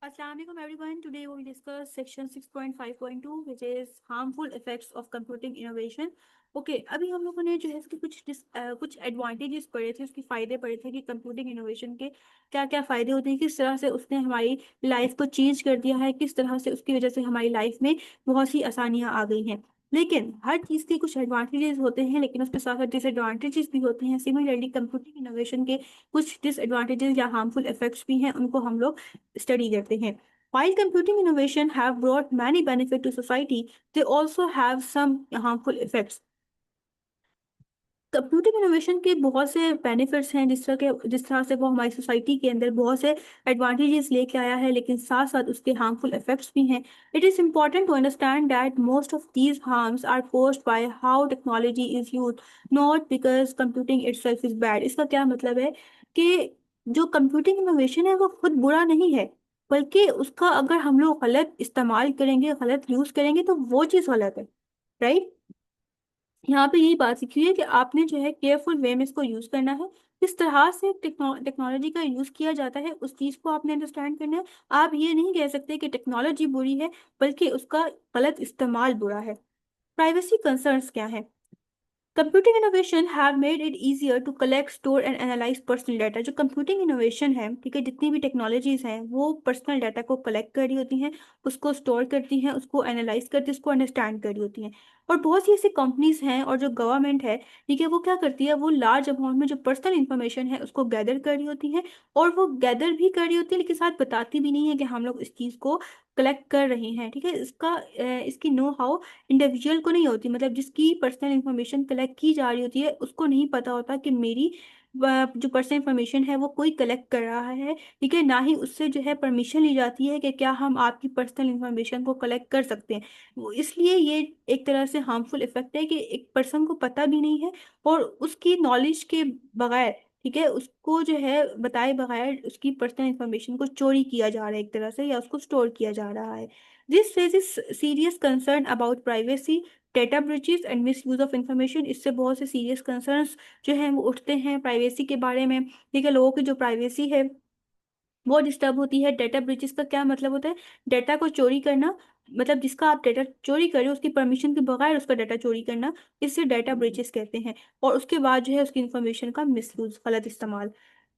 Assalamualaikum everyone. Today we will discuss section 6.5.2 which is harmful effects of computing innovation. अभी हम लोगों ने जो है इसके कुछ एडवांटेजेस पढ़े थे, उसके फायदे पढ़े थे कि कंप्यूटिंग इनोवेशन के क्या क्या फायदे होते हैं, किस तरह से उसने हमारी लाइफ को चेंज कर दिया है, किस तरह से उसकी वजह से हमारी लाइफ में बहुत सी आसानियां आ गई हैं। लेकिन हर चीज़ के कुछ एडवांटेजेस होते हैं, लेकिन उसके साथ साथ डिसएडवांटेजेस भी होते हैं। सिमिलरली कंप्यूटिंग इनोवेशन के कुछ डिसएडवांटेजेस या हार्मफुल इफेक्ट्स भी हैं, उनको हम लोग स्टडी करते हैं। While computing innovation have brought many benefits to society, they also have some harmful effects. Computing innovation के बहुत से बेनिफिट्स हैं, जिस तरह से वो हमारी सोसाइटी के अंदर बहुत से एडवांटेजेस लेके आया है, लेकिन साथ साथ उसके हार्मफुल इफेक्ट्स भी हैं। It is important to understand that most of these harms are caused by how technology is used, not because computing itself is bad. इसका क्या मतलब है कि जो कंप्यूटिंग इनोवेशन है वो खुद बुरा नहीं है, बल्कि उसका अगर हम लोग गलत इस्तेमाल करेंगे, गलत यूज करेंगे, तो वो चीज़ गलत है। राइट। यहाँ पे यही बात सीखी है कि आपने जो है केयरफुल वे में इसको यूज करना है। किस तरह से टेक्नोलॉजी का यूज किया जाता है उस चीज को आपने अंडरस्टैंड करना है। आप ये नहीं कह सकते कि टेक्नोलॉजी बुरी है, बल्कि उसका गलत इस्तेमाल बुरा है। प्राइवेसी कंसर्न्स क्या है? Computing innovation have made it easier to collect, store and analyse personal data. जो कंप्यूटिंग इनोवेशन है, ठीक है, जितनी भी टेक्नोलॉजीज हैं वो पर्सनल डाटा को कलेक्ट कर रही होती हैं, उसको स्टोर करती हैं, उसको एनालाइज करती है, उसको अंडरस्टैंड कर रही होती हैं। और बहुत सी ऐसी कंपनीज हैं और जो गवर्नमेंट है, ठीक है, वो क्या करती है, वो लार्ज अमाउंट में जो पर्सनल इंफॉर्मेशन है उसको गैदर कर रही होती है। और वो गैदर भी कर रही होती है, लेकिन साथ बताती भी नहीं है कि हम लोग इस चीज़ को कलेक्ट कर रहे हैं। ठीक है, इसकी नो हाउ इंडिविजुअल को नहीं होती, मतलब जिसकी पर्सनल इंफॉर्मेशन कलेक्ट की जा रही होती है उसको नहीं पता होता कि मेरी जो पर्सनल इंफॉर्मेशन है वो कोई कलेक्ट कर रहा है। ठीक है, ना ही उससे जो है परमिशन ली जाती है कि क्या हम आपकी पर्सनल इंफॉर्मेशन को कलेक्ट कर सकते हैं। इसलिए ये एक तरह से हार्मफुल इफेक्ट है कि एक पर्सन को पता भी नहीं है, और उसकी नॉलेज के बगैर, ठीक है, उसको जो है बताए बगैर उसकी पर्सनल इंफॉर्मेशन को चोरी किया जा रहा है एक तरह से, या उसको स्टोर किया जा रहा है। This raises serious concern about privacy, data breaches and miss use of information. इससे बहुत से सीरियस कंसर्न्स जो हैं वो उठते हैं प्राइवेसी के बारे में। ठीक है, लोगों की जो प्राइवेसी है वो डिस्टर्ब होती है। डेटा ब्रीचेस का क्या मतलब होता है? डेटा को चोरी करना, मतलब जिसका आप डेटा चोरी कर रहे हो उसकी परमिशन के बगैर उसका डाटा चोरी करना, इसे डेटा ब्रीचेस कहते हैं। और उसके बाद जो है उसकी इंफॉर्मेशन का मिसयूज, गलत इस्तेमाल।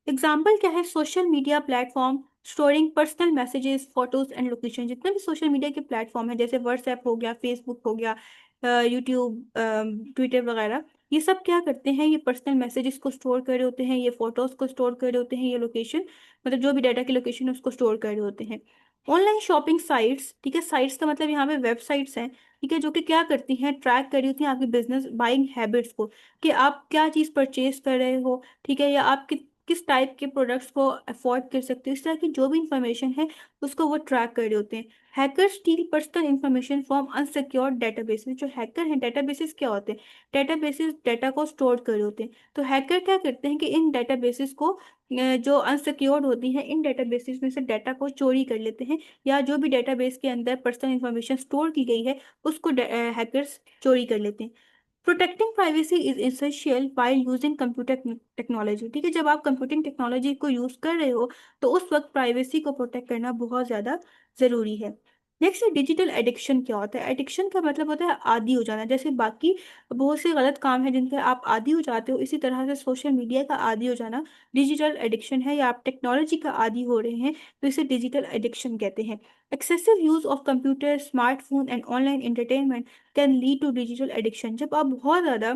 एग्जाम्पल क्या है? Social media platform storing personal messages, photos and location. जितने भी सोशल मीडिया के प्लेटफॉर्म है, जैसे व्हाट्सएप हो गया, फेसबुक हो गया, यूट्यूब, ट्विटर वगैरह, ये सब क्या करते हैं, ये पर्सनल मैसेजेस को स्टोर कर रहे होते हैं, ये फोटोज को स्टोर कर रहे होते हैं, ये लोकेशन, मतलब जो भी डाटा की लोकेशन है उसको स्टोर कर रहे होते हैं। ऑनलाइन शॉपिंग साइट्स, ठीक है, साइट्स का मतलब यहाँ पे वेबसाइट्स हैं, ठीक है, जो कि क्या करती हैं, ट्रैक कर रही होती हैं आपकी बिजनेस बाइंग हैबिट्स को, कि आप क्या चीज़ परचेज कर रहे हो, ठीक है, या आप किस टाइप के प्रोडक्ट्स को अफोर्ड कर सकते हो, इस तरह की जो भी इंफॉर्मेशन है उसको वो ट्रैक कर रहे होते हैं। Hackers steel personal information from unsecured databases. जो हैकर हैं, डेटाबेसेस क्या होते हैं? डेटाबेसेस डेटा को स्टोर कर रहे होते हैं। तो हैकर क्या करते हैं कि इन डेटाबेसेस को, जो अनसिक्योर्ड होती हैं, इन डेटाबेसेस में से डाटा को चोरी कर लेते हैं, या जो भी डेटाबेस के अंदर पर्सनल इंफॉर्मेशन स्टोर की गई है उसको हैकर्स चोरी कर लेते हैं। Protecting privacy is essential while using computer technology. ठीक है, जब आप कंप्यूटिंग टेक्नोलॉजी को यूज कर रहे हो तो उस वक्त प्राइवेसी को प्रोटेक्ट करना बहुत ज्यादा जरूरी है। नेक्स्ट है डिजिटल एडिक्शन। क्या होता है? एडिक्शन का मतलब होता है आदी हो जाना। जैसे बाकी बहुत से गलत काम है जिनके आप आदी हो जाते हो, इसी तरह से सोशल मीडिया का आदी हो जाना डिजिटल एडिक्शन है, या आप टेक्नोलॉजी का आदी हो रहे हैं तो इसे डिजिटल एडिक्शन कहते हैं। Excessive use of computer, smartphone and online entertainment can lead to digital addiction. जब आप बहुत ज़्यादा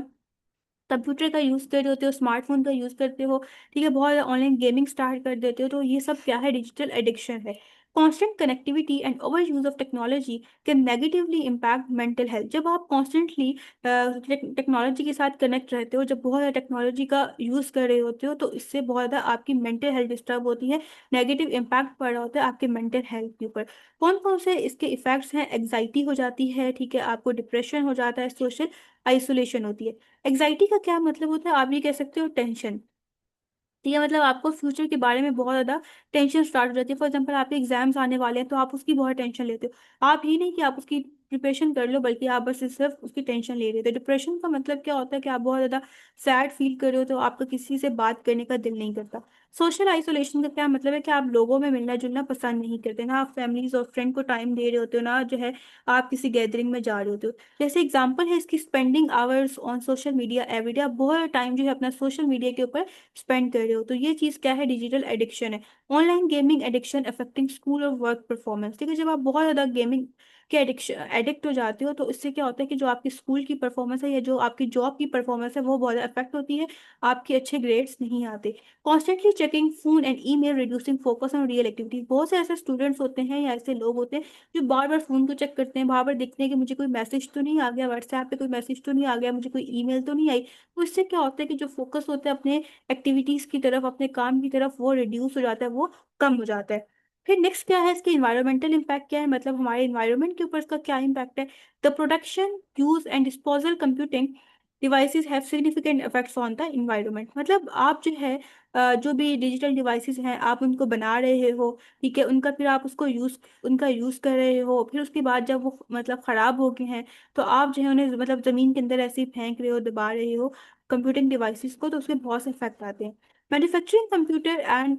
कंप्यूटर का यूज़ कर रहे होते हो, स्मार्टफोन का यूज़ करते हो, ठीक है, बहुत ज़्यादा ऑनलाइन गेमिंग स्टार्ट कर देते हो, तो ये सब क्या है? डिजिटल एडिक्शन है। Constant connectivity and over use of technology can negatively impact mental health. जब आप कॉन्स्टेंटली टेक्नोलॉजी के साथ कनेक्ट रहते हो, जब बहुत ज़्यादा टेक्नोलॉजी का यूज़ कर रहे होते हो, तो इससे बहुत ज़्यादा आपकी मेंटल हेल्थ डिस्टर्ब होती है, नेगेटिव इम्पैक्ट पड़ रहा होता है आपके मेंटल हेल्थ के ऊपर। कौन कौन से इसके इफेक्ट्स हैं? एग्जाइटी हो जाती है, ठीक है, आपको डिप्रेशन हो जाता है, सोशल आइसोलेशन होती है। एग्जाइटी का क्या मतलब होता है? आप ये कह सकते हो टेंशन। ठीक है, मतलब आपको फ्यूचर के बारे में बहुत ज़्यादा टेंशन स्टार्ट हो जाती है। फॉर एग्जांपल आपके एग्जाम्स आने वाले हैं तो आप उसकी बहुत टेंशन लेते हो। आप ये नहीं कि आप उसकी प्रिपरेशन कर लो, बल्कि आप बस सिर्फ उसकी टेंशन ले रहे थे। डिप्रेशन का मतलब क्या होता है कि आप बहुत ज़्यादा सैड फील कर रहे हो, तो आपका किसी से बात करने का दिल नहीं करता। सोशल आइसोलेशन का क्या मतलब है कि आप लोगों में मिलना जुलना पसंद नहीं करते, ना आप फैमिलीज और फ्रेंड को टाइम दे रहे होते हो, ना जो है आप किसी गैदरिंग में जा रहे होते हो। जैसे एग्जांपल है इसकी, spending hours on social media everyday, आप बहुत टाइम जो है अपना सोशल मीडिया के ऊपर स्पेंड कर रहे हो, तो ये चीज़ क्या है, डिजिटल एडिक्शन है। Online gaming addiction affecting school और वर्क परफॉर्मेंस, ठीक है, जब आप बहुत ज़्यादा गेमिंग के एडिक्ट हो जाते हो तो इससे क्या होता है कि जो आपकी स्कूल की परफॉर्मेंस है या जो आपकी जॉब की परफॉर्मेंस है वो बहुत अफेक्ट होती है, आपके अच्छे ग्रेड्स नहीं आते। Constantly checking phone and email reducing focus on real activities, बहुत से ऐसे स्टूडेंट्स होते हैं या ऐसे लोग होते हैं जो बार बार फोन को चेक करते हैं, बार बार देखते हैं कि मुझे कोई मैसेज तो नहीं आ गया, व्हाट्सएप पे कोई मैसेज तो नहीं आ गया, मुझे कोई ईमेल तो नहीं आई। तो इससे क्या होता है कि जो फोकस होता है अपने एक्टिविटीज की तरफ, अपने काम की तरफ, वो रिड्यूस हो जाता है, वो कम हो जाता है। फिर नेक्स्ट क्या है, इसके इन्वायरमेंटल इम्पैक्ट क्या है, मतलब हमारे इन्वायरमेंट के ऊपर इसका क्या इम्पैक्ट है। The production, use and disposal computing devices have significant effects on the environment, मतलब आप जो है जो भी डिजिटल डिवाइसेस हैं आप उनको बना रहे हो, ठीक है, उनका फिर आप उसको यूज़ उनका यूज़ कर रहे हो, फिर उसके बाद जब वो मतलब ख़राब हो गए हैं तो आप जो है उन्हें मतलब ज़मीन के अंदर ऐसे ही फेंक रहे हो, दबा रहे हो कंप्यूटिंग डिवाइसेस को, तो उसके बहुत से इफेक्ट आते हैं। Manufacturing computer and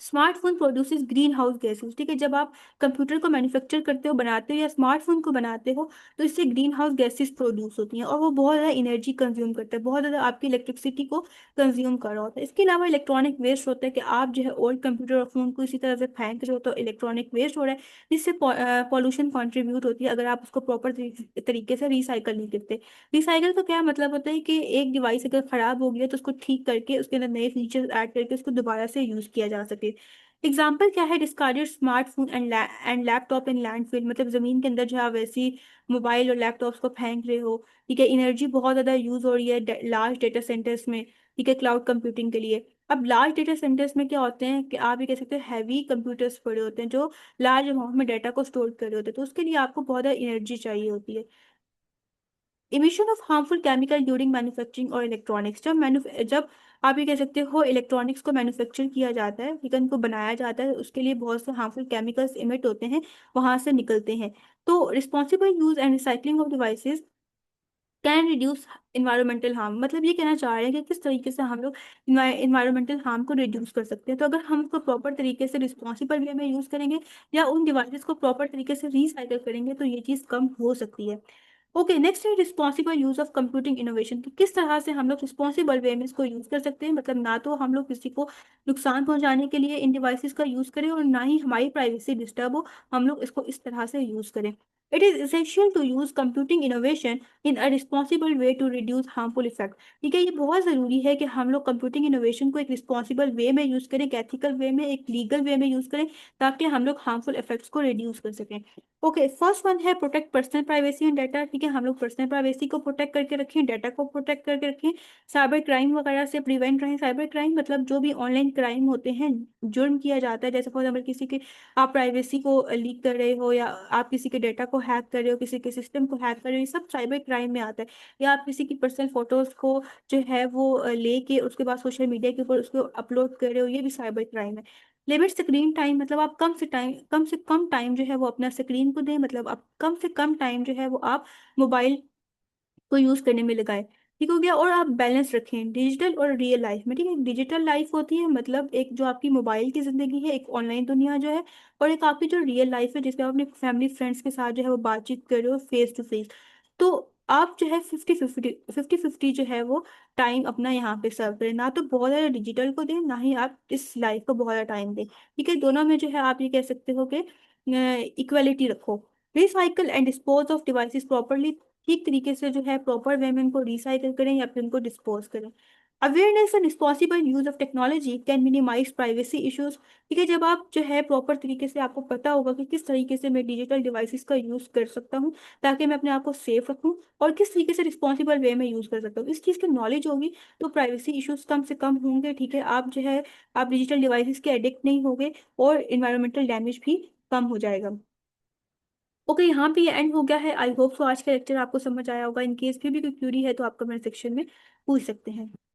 smartphone produces green house gases, ठीक है, जब आप कंप्यूटर को मैन्युफैक्चर करते हो, बनाते हो या स्मार्टफोन को बनाते हो तो इससे ग्रीन हाउस गैसेस प्रोड्यूस होती हैं और वो बहुत ज़्यादा एनर्जी कंज्यूम करता है, बहुत ज़्यादा आपकी इलेक्ट्रिसिटी को कंज्यूम कर रहा होता है। इसके अलावा इलेक्ट्रॉनिक वेस्ट होता है कि आप जो है ओल्ड कंप्यूटर और फोन को इसी तरह से फेंक रहे हो तो इलेक्ट्रॉनिक वेस्ट हो रहा है, जिससे पॉल्यूशन कॉन्ट्रीब्यूट होती है अगर आप उसको प्रॉपर तरीके से रिसाइकल नहीं करते। रिसाइकल का क्या मतलब होता है कि एक डिवाइस अगर खराब हो गया तो उसको ठीक करके उसके अंदर नए फीचर्स ऐड करके उसको दोबारा से यूज किया जा सके। एग्जाम्पल क्या है, discarded smartphone and laptop in landfill, मतलब जमीन के अंदर जो है आप वैसी मोबाइल और लैपटॉप्स को फेंक रहे हो, ठीक है, एनर्जी बहुत ज्यादा यूज हो रही है लार्ज डेटा सेंटर्स में, ठीक है, क्लाउड कंप्यूटिंग के लिए। अब लार्ज डेटा सेंटर्स में क्या होते हैं कि आप ये कह सकते हो हैवी कंप्यूटर्स पड़े होते हैं जो लार्ज अमाउंट में डाटा को स्टोर कर रहे होते हैं, तो उसके लिए आपको बहुत ज़्यादा एनर्जी चाहिए होती है। Emission of harmful chemical during manufacturing और इलेक्ट्रॉनिक्स, जब आप ये कह सकते हो इलेक्ट्रॉनिक्स को मैन्युफैक्चर किया जाता है, ठीक है, उनको बनाया जाता है, उसके लिए बहुत से हार्मफुल केमिकल्स इमिट होते हैं, वहां से निकलते हैं। तो responsible use and recycling of devices can reduce environmental harm, मतलब ये कहना चाह रहे हैं कि किस तरीके से हम लोग इन्वायरमेंटल हार्म को रिड्यूस कर सकते हैं। तो अगर हम उसको प्रॉपर तरीके से रिस्पॉन्सिबल वे में यूज करेंगे या उन डिवाइसेस को प्रॉपर तरीके से रिसाइकल करेंगे तो ये चीज़ कम हो सकती है। ओके, नेक्स्ट है responsible use of computing innovation, कि किस तरह से हम लोग रिस्पॉन्सिबल वे में इसको यूज कर सकते हैं, मतलब ना तो हम लोग किसी को नुकसान पहुंचाने के लिए इन डिवाइसेस का यूज करें और ना ही हमारी प्राइवेसी डिस्टर्ब हो, हम लोग इसको इस तरह से यूज करें। It is essential to use computing innovation in a responsible way to reduce harmful effect, ठीक है, ये बहुत ज़रूरी है कि हम लोग कंप्यूटिंग इनोवेशन को एक रिस्पॉन्सिबल वे में यूज़ करें, एक एथिकल वे में, एक लीगल वे में यूज़ करें, ताकि हम लोग हार्मफुल इफेक्ट्स को रिड्यूस कर सकें। ओके, फर्स्ट वन है protect personal privacy and data, ठीक है, हम लोग पर्सनल प्राइवेसी को प्रोटेक्ट करके रखें, डाटा को प्रोटेक्ट करके रखें, साइबर क्राइम वगैरह से प्रिवेंट रहें। साइबर क्राइम मतलब जो भी ऑनलाइन क्राइम होते हैं, जुर्म किया जाता है, जैसे फॉर एग्जाम्पल किसी के आप प्राइवेसी को लीक कर रहे हो या आप किसी के डाटा को हैक कर रहे हो, किसी के सिस्टम को हैक कर रहे हो, ये सब साइबर क्राइम में आता है। या आप किसी की पर्सनल फोटोज को जो है वो लेके उसके बाद सोशल मीडिया के ऊपर उसको अपलोड कर रहे हो, ये भी साइबर क्राइम है। लिमिट स्क्रीन टाइम, मतलब आप कम से कम टाइम जो है वो अपना स्क्रीन को दें, मतलब आप कम से कम टाइम जो है वो आप मोबाइल को यूज करने में लगाएं, ठीक हो गया। और आप बैलेंस रखें डिजिटल और रियल लाइफ में, ठीक है, डिजिटल लाइफ होती है मतलब एक जो आपकी मोबाइल की जिंदगी है, एक ऑनलाइन दुनिया जो है, और एक आपकी जो रियल लाइफ है जिसमें आप अपने फैमिली फ्रेंड्स के साथ जो है वो बातचीत कर रहे हो फेस टू फेस। तो आप जो है फिफ्टी फिफ्टी जो है वो टाइम अपना यहाँ पे सर्व करें, ना तो बहुत ज़्यादा डिजिटल को दें, ना ही आप इस लाइफ को बहुत ज़्यादा टाइम दें, ठीक है, दोनों में जो है आप ये कह सकते हो कि इक्वलिटी रखो। Recycle and dispose of devices properly, ठीक तरीके से जो है प्रॉपर वे में इनको रिसाइकल करें या फिर इनको डिस्पोज करें। Awareness and responsible use of technology can minimise privacy issues, ठीक है, जब आप जो है प्रॉपर तरीके से आपको पता होगा कि किस तरीके से मैं डिजिटल डिवाइसेस का यूज कर सकता हूँ ताकि मैं अपने आप को सेफ रखूँ, और किस तरीके से रिस्पॉन्सिबल वे में यूज कर सकता हूँ, इस चीज़ की नॉलेज होगी तो प्राइवेसी इश्यूज कम से कम होंगे, ठीक है, आप जो है आप डिजिटल डिवाइसेस के एडिक्ट नहीं होंगे और इन्वायरमेंटल डैमेज भी कम हो जाएगा। ओके, यहाँ पे ये एंड हो गया है। आई होप सो आज का लेक्चर आपको समझ आया होगा। इन केस फिर भी कोई क्यूरी है तो आप कमेंट सेक्शन में पूछ सकते हैं।